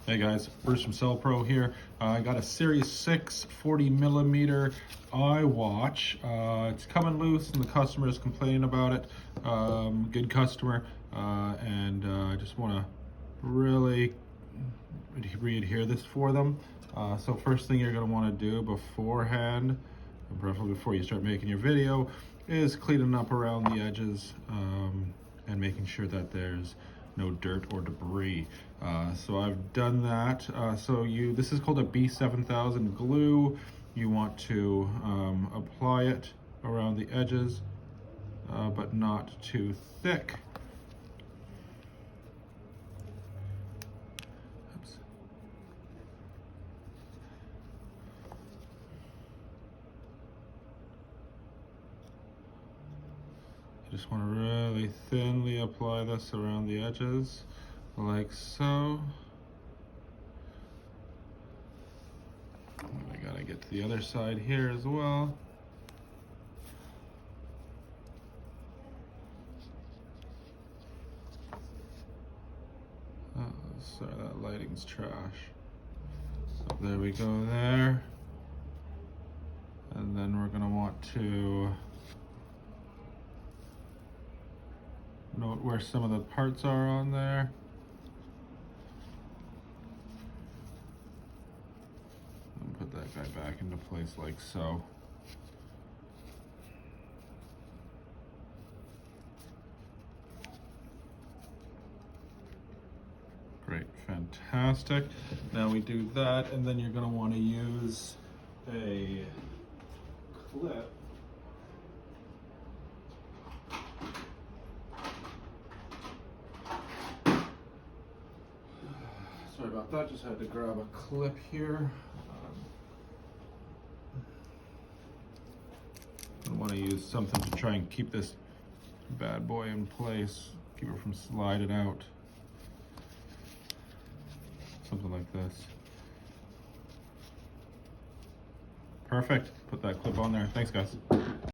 Hey guys, Bruce from CellPro here. I got a Series 6 40mm eye watch. It's coming loose and the customer is complaining about it. Good customer, and I just want to really re-adhere this for them. So first thing you're going to want to do beforehand, and preferably before you start making your video, is cleaning up around the edges and making sure that there's no dirt or debris. So I've done that. This is called a B7000 glue. You want to apply it around the edges, but not too thick. Oops. You just want to really thinly apply this around the edges, like so. And I gotta get to the other side here as well. Oh, sorry, that lighting's trash. So there we go there. And then we're gonna want to note where some of the parts are on there. And put that guy back into place like so. Great, fantastic. Now we do that, and then you're gonna wanna use a clip. Sorry about that, just had to grab a clip here. I want to use something to try and keep this bad boy in place, keep it from sliding out. Something like this. Perfect, put that clip on there. Thanks guys.